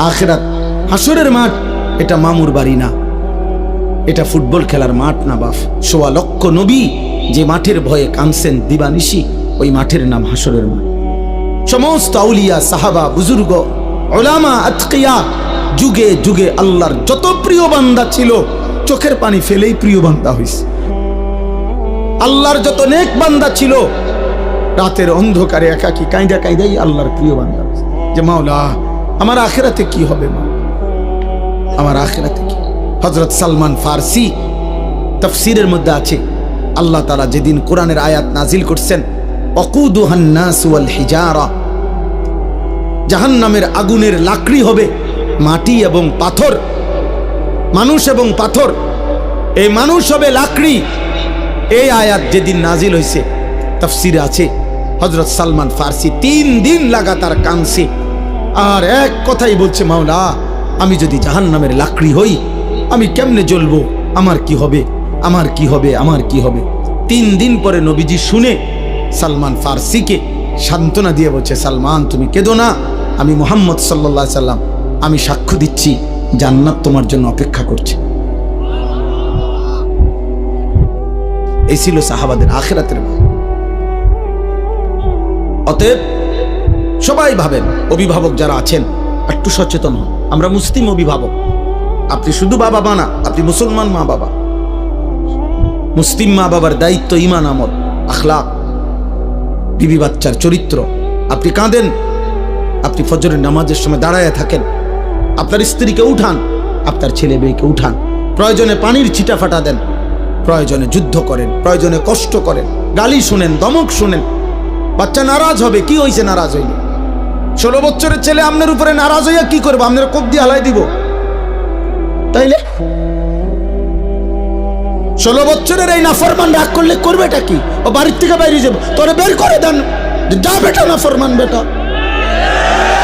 আখিরাত হাসরের মাঠ, এটা মামুর বাড়ি না, এটা ফুটবল খেলার মাঠ না বাপ। ১৬ লক্ষ নবী যে মাঠের ভয়ে কাঁদছেন দিবানিশি, ওই মাঠের নাম হাসরের মাঠ। সমস্ত আউলিয়া, সাহাবা, বুজুর্গ, উলামা, আতকিয়া, যুগে যুগে আল্লাহর যত প্রিয় বান্দা ছিল, চোখের পানি ফেলেই প্রিয় বান্দা হইছে। আল্লাহর যত নেক বান্দা ছিল, রাতের অন্ধকারে একাকী কাঁদা কাঁদাই আল্লাহর প্রিয় বান্দা হইছে। যে মাওলা আমার আখিরাতে কি হবে, মা আমার আখিরাতে কি। হযরত সালমান ফারসি তাফসীরের মধ্যে আছে, আল্লাহ তাআলা যেদিন কোরআনের আয়াত নাজিল করছেন, ওয়াকুদুহান নাস ওয়াল হিজারা, জাহান্নামের আগুনের লাকড়ি হবে মাটি এবং পাথর, মানুষ এবং পাথর, এই মানুষ হবে লাকড়ি। এই আয়াত যেদিন নাজিল হয়েছে, তাফসীরে আছে হযরত সালমান ফারসি 3 দিন লাগাতার কাঁদছে আর এক কথাই বলছে, মাওলা আমি যদি জাহান্নামের লাকড়ি হই, আমি কেমনে জ্বলবো, আমার কি হবে, আমার কি হবে, আমার কি হবে। 3 দিন পরে নবীজি শুনে সালমান ফারসিকে সান্ত্বনা দিয়ে বলছে, সালমান তুমি কেঁদো না, আমি মুহাম্মদ সাল্লাল্লাহু আলাইহি সাল্লাম, আমি সাক্ষ্য দিচ্ছি জান্নাত তোমার জন্য অপেক্ষা করছে। এই ছিল সাহাবাদের আখিরাতের ভয়। অতএব সবাই ভাবেন, অভিভাবক যারা আছেন একটু সচেতন হন। আমরা মুসলিম অভিভাবক, আপনি শুধু বাবা মা না, আপনি মুসলমান মা বাবা। মুসলিম মা বাবার দায়িত্ব ঈমান, আমল, আখলাক, বিবি বাচ্চার চরিত্র। আপনি কাঁদেন, আপনি ফজরের নামাজের সময় দাঁড়ায় থাকেন, আপনার স্ত্রীকে উঠান, আপনার ছেলে মেয়েকে উঠান, প্রয়োজনে পানির ছিটা ফাটা দেন, প্রয়োজনে যুদ্ধ করেন, প্রয়োজনে কষ্ট করেন, গালি শুনেন, দমক শুনেন। বাচ্চা নারাজ হবে, কি হয়েছে নারাজ হইলে? 16 বছরের ছেলে আপনার উপরে নারাজ হইয়া কি করবো? আপনার কোপ দিয়ে হালাই দিব তাইলে? 16 বছরের এই নাফরমান রাগ করলে করবেটা কি? ও বাড়ির থেকে বাইরে যাবো, তোরে বের করে দেন, যা বেটা নাফরমান বেটা।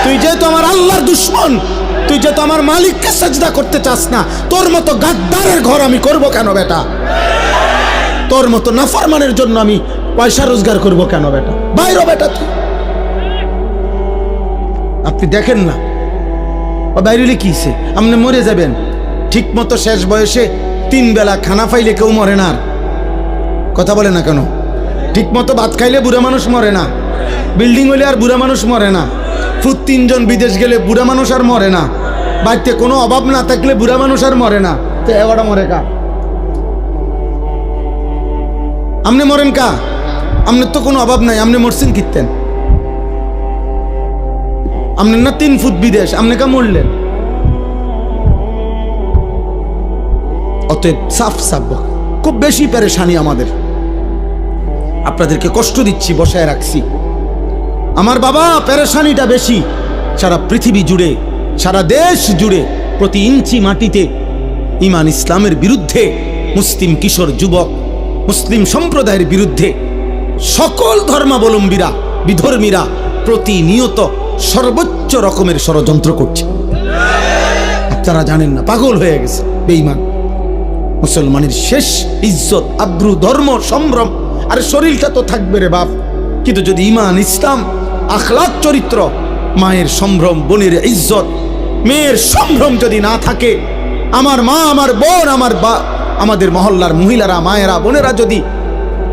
তুই যেহেতু আমার আল্লাহর দুশ্মন, তুই যেহেতু আমার মালিককে সাজদা করতে চাস না, তোর মতো গাদ্দারের ঘর আমি করব কেন বেটা? তোর মতো নাফরমানের জন্য আমি পয়সা রোজগার করব কেন বেটা? বাইরে বেটা তুই। আপনি দেখেন না ও বাইরে কি হইছে, আপনি মরে যাবেন। ঠিক মতো শেষ বয়সে 3 বেলা খানা পাইলে কেউ মরে না। কথা বলে না কেন? ঠিক মতো ভাত খাইলে বুড়া মানুষ মরে না, বিল্ডিং হইলে আর বুড়া মানুষ মরে না, ফুট 3 জন বিদেশ গেলে বুড়া মানুষ আর মরে না, বাড়িতে কোনো অভাব না থাকলে বুড়া মানুষ আর মরে না। তো এবারটা মরে কা? আপনি মরেন কা? আপনার তো কোনো অভাব নাই, আপনি মরছেন কিতেন? আপনার না 3 ফুট বিদেশ, আপনি কা মরলেন? অতএব সাফ সাফ খুব বেশি পেরেশানি আমাদের, আপনাদেরকে কষ্ট দিচ্ছি, বসায় রাখছি। আমার বাবা পেরেশানিটা বেশি। সারা পৃথিবী জুড়ে, সারা দেশ জুড়ে, প্রতি ইঞ্চি মাটিতে ঈমান ইসলামের বিরুদ্ধে, মুসলিম কিশোর যুবক, মুসলিম সম্প্রদায়ের বিরুদ্ধে সকল ধর্মাবলম্বীরা, বিধর্মীরা প্রতিনিয়ত সর্বোচ্চ রকমের ষড়যন্ত্র করছে। আপনারা জানেন না, পাগল হয়ে গেছে বেঈমান। মুসলমানের শেষ ইজ্জত, আব্রু, ধর্ম, সম্ভ্রম, আর শরীরটা তো থাকবে রে বাপ, কিন্তু যদি ঈমান, ইসলাম, আখলাক, চরিত্র, মায়ের সম্ভ্রম, বোনের ইজ্জত, মেয়ের সম্ভ্রম যদি না থাকে, আমার মা, আমার বোন, আমাদের মহল্লার মহিলারা, মায়েরা, বোনেরা যদি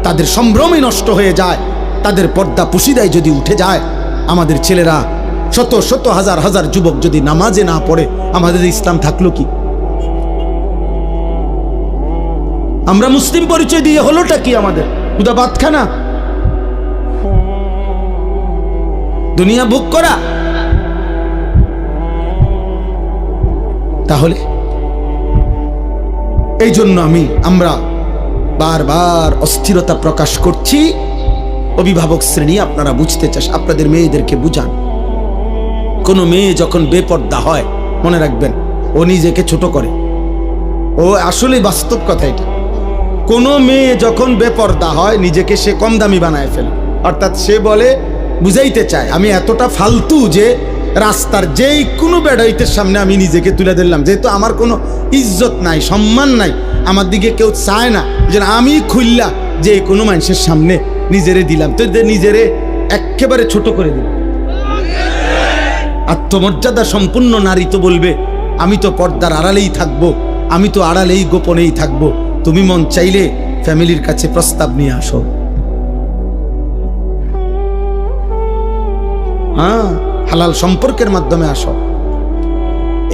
তাদের সম্ভ্রমই নষ্ট হয়ে যায়, তাদের পর্দা পুশিদায় যদি উঠে যায়, আমাদের ছেলেরা শত শত হাজার হাজার যুবক যদি নামাজে না পড়ে, আমাদের ইসলাম থাকলো কি? আমরা মুসলিম পরিচয় দিয়ে হলোটা কি আমাদের? খুদা ভাত খানা, দুনিয়া ভোগ করা। তাহলে এই জন্য আমরা বারবার অস্থিরতা প্রকাশ করছি। অভিভাবক শ্রেণী, আপনারা বুঝতে চাস, আপনাদের মেয়েদেরকে বুঝান। কোনো মেয়ে যখন বেপর্দা হয়, মনে রাখবেন ও নিজেকে ছোট করে। ও আসলে বাস্তব কথা এটা। কোনো মেয়ে যখন বেপর্দা হয়, নিজেকে সে কম দামি বানায় ফেলে। অর্থাৎ সে বলে, বুঝাইতে চায় আমি এতটা ফালতু যে রাস্তার যেই কোনো বেড়াইতের সামনে আমি নিজেকে তুলে দিলাম, যেহেতু আমার কোনো ইজ্জত নাই, সম্মান নাই, আমার দিকে কেউ চায় না, যে আমি খুললা যে কোনো মানুষের সামনে নিজেরে দিলাম, তো নিজেরে একেবারে ছোট করে দিলাম। আত্মমর্যাদা সম্পূর্ণ নারী তো বলবে, আমি তো পর্দার আড়ালেই থাকবো, আমি তো আড়ালেই গোপনেই থাকবো। তুমি মন চাইলে ফ্যামিলির কাছে প্রস্তাব নিয়ে আসো। হ্যাঁ, হালাল সম্পর্কের মাধ্যমে আসো।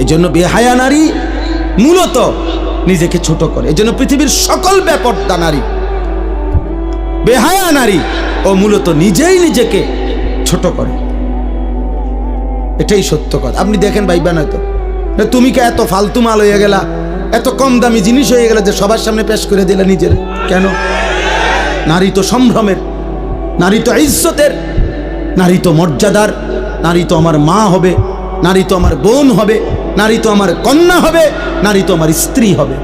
এজন্য বেহায়া নারী মূলত নিজেকে ছোট করে। এজন্য পৃথিবীর সকল বেপর্দা নারী, বেহায়া নারী ও মূলত নিজেই নিজেকে ছোট করে। এটাই সত্য কথা। আপনি দেখেন ভাইবা নয়তো, তুমি কে এত ফালতু মাল হয়ে গেলা, এত কম দামি জিনিস হয়ে গেল যে সবার সামনে পেশ করে দিলে নিজের। কেন? নারী তো সম্ভ্রমের, নারী তো ইজ্জতের, নারী তো মর্যাদার, নারী তো আমার মা হবে, নারী তো আমার বোন হবে, নারী তো আমার কন্যা হবে, নারী তো আমার স্ত্রী হবে।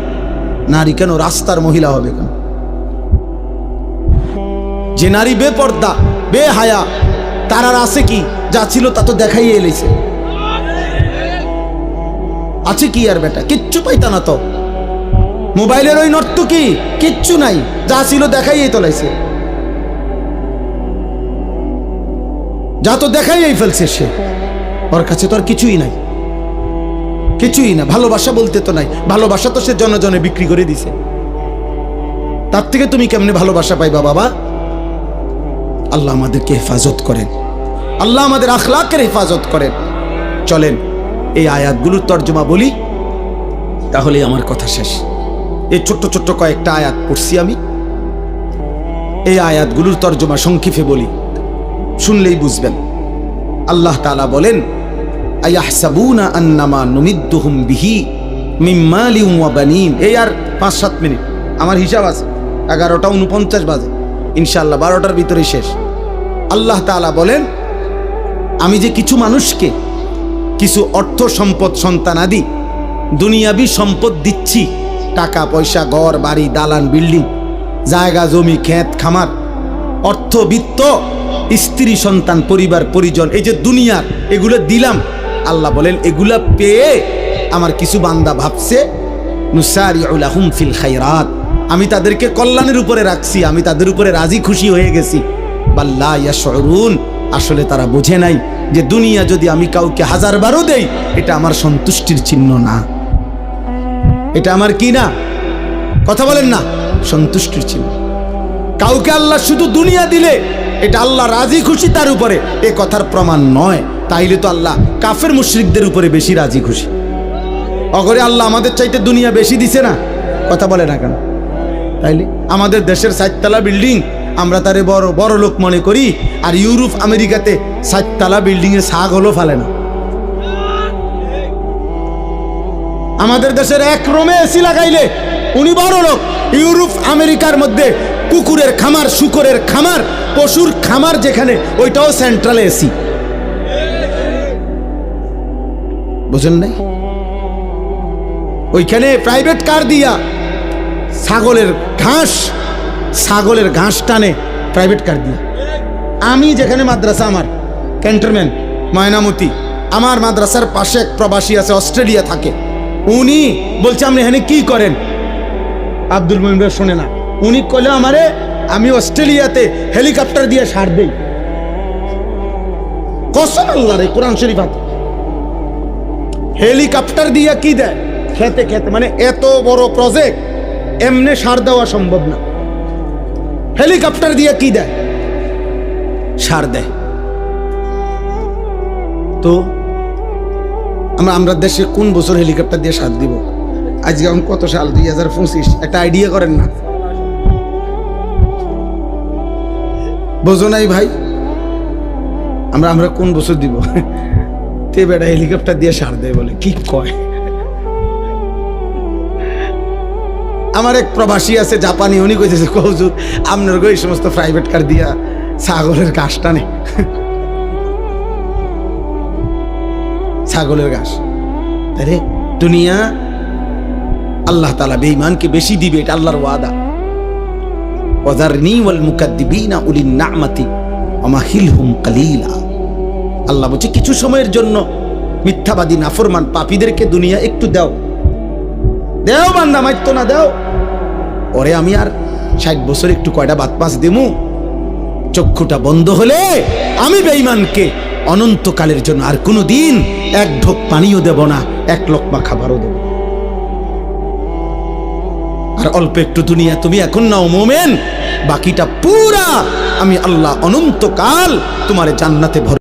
নারী কেন রাস্তার মহিলা হবে কেন? যে নারী বেপর্দা বেহায়া, তার আর আছে কি? যা ছিল তা তো দেখাইয়ে এলেছে। আছে কি আর বেটা? কিচ্ছু পাইতা না তো। মোবাইলের ওই নর্তকী কিচ্ছু নাই, যা ছিল দেখাইয়েই তোলাইছে, যা তো দেখাইয়েই ফেলছে সে। ওর কাছে তো আর কিছুই নাই, কিছুই না। ভালোবাসা বলতে তো নাই, ভালোবাসা তো সে জনে জনে বিক্রি করে দিছে। তার থেকে তুমি কেমনে ভালোবাসা পাইবা বাবা? আল্লাহ আমাদেরকে হেফাজত করেন, আল্লাহ আমাদের আখলাকের হেফাজত করেন। চলেন এই আয়াতগুলোর তর্জমা বলি, তাহলে আমার কথা শেষ। এই ছোট্ট ছোট্ট কয়েকটা আয়াত পড়ছি আমি, এই আয়াতগুলোর তর্জমা সংক্ষেপে বলি, শুনলেই বুঝবেন। আল্লাহ তাআলা বলেন, আয়াহসাবুনা আন্নামা নুমিদ্দুহুম বিহি মিন মালিন ওয়া বানিন। এই আর 5-7 মিনিট, আমার হিসাব আছে 11:49 বাজে, ইনশাআল্লাহ 12টার ভিতরে শেষ। আল্লাহ তাআলা বলেন, আমি যে কিছু মানুষকে কিছু অর্থ সম্পদ সন্তানাদি দুনিয়াবি সম্পদ দিচ্ছি, টাকা পয়সা, ঘর বাড়ি, দালান বিল্ডিং, জায়গা জমি, ক্ষেত খামার, অর্থ বিত্ত, স্ত্রী সন্তান, পরিবার পরিজন, এই যে দুনিয়ার এগুলো দিলাম, আল্লাহ বলেন এগুলা পেয়ে আমার কিছু বান্দা ভাবছে নুসারিউ লাহুম ফিল খায়রাত, আমি তাদেরকে কল্যাণের উপরে রাখছি, আমি তাদের উপরে রাজি খুশি হয়ে গেছি। বাল্লা ইয়াশউরুন, আসলে তারা বোঝে নাই যে দুনিয়া যদি আমি কাউকে 1000 বারও দেই, এটা আমার সন্তুষ্টির চিহ্ন না। এটা আমার কি না? কথা বলেন না, সন্তুষ্টির চিহ্ন। কাউকে আল্লাহ শুধু দুনিয়া দিলে এটা আল্লাহ রাজি খুশি তার উপরে, এ কথার প্রমাণ নয়। তাইলে তো আল্লাহ কাফের মুশরিকদের উপরে বেশি রাজি খুশি। অগরে আল্লাহ আমাদের চাইতে দুনিয়া বেশি দিছে না? কথা বলে না কেন? তাইলে আমাদের দেশের 4 তলা বিল্ডিং আমরা তারে বড় বড় লোক মনে করি, আর ইউরোপ আমেরিকাতে 4 তলা বিল্ডিং এ ছাগ হলো ফেলে না। আমাদের দেশের এক রুমে এসি লাগাইলে উনি বড় লোক, ইউরোপ আমেরিকার মধ্যে কুকুরের খামার, শুকরের খামার, পশুর খামার যেখানে, ওইটাও সেন্ট্রাল এসি। বুঝেন নাই? ওইখানে প্রাইভেট কার দিয়া ছাগলের ঘাস টানে প্রাইভেট কার দিয়ে। আমি যেখানে মাদ্রাসা, আমার ক্যান্টনমেন্ট ময়নামতি, আমার মাদ্রাসার পাশে এক প্রবাসী আছে, অস্ট্রেলিয়া থাকে। উনি বলছে আপনি এখানে কি করেন? আব্দুল মুমিন ভাই শোনে না, উনি কইলে আমারে আমি অস্ট্রেলিয়াতে হেলিকপ্টার দিয়ে সার দেই। কসম আল্লাহর, কোরআন শরীফ আছে। হেলিকপ্টার দিয়ে কি দেয়? খেতে খেতে, মানে এত বড় প্রজেক্ট এমনি সার দেওয়া সম্ভব না। হেলিকপ্টার দিয়ে কি দেয়? সার দেয়। তো আমরা দেশে কোন বছর হেলিকপ্টার দিয়ে সার দিব? আজকে এখন কত সাল? 2025। একটা আইডিয়া করেন না? বোঝো নাই ভাই? আমরা কোন বছর দিব? তে বেটা হেলিকপ্টার দিয়ে সার দেয় বলে, কি কয়? আমার এক প্রবাসী আছে জাপানি, উনি কইতেছে হুজুর আপনার এই সমস্ত প্রাইভেট কার দিয়া ছাগলের ঘাস টানে। ছাগলের ঘাস। তাহলে দুনিয়া আল্লাহ তাআলা বেঈমানকে বেশি দিবে, এটা আল্লাহর ওয়াদা। ওয়াযারনি ওয়াল মুকাদ্দিবিনা উলিন নি'মাতি ওয়া মাহিলহুম কালিলা। আল্লাহ বলছে কিছু সময়ের জন্য মিথ্যাবাদী নাফরমান পাপীদেরকে দুনিয়া একটু দাও, দেও বান্দা, মাইতো না, দেও। ওরে আমি আর 60 বছর একটু কয়টা বাত পাস দেমু, চক্ষুটা বন্ধ হলে আমি বেঈমানকে অনন্তকালের জন্য, আর কোনো দিন এক ঢোক পানিও দেব না, এক লোকমা খাবারও দেব। আর অল্প একটু দুনিয়া তুমি এখন নাও মোমেন, বাকিটা পুরা আমি আল্লাহ অনন্তকাল তোমার জান্নাতে ভর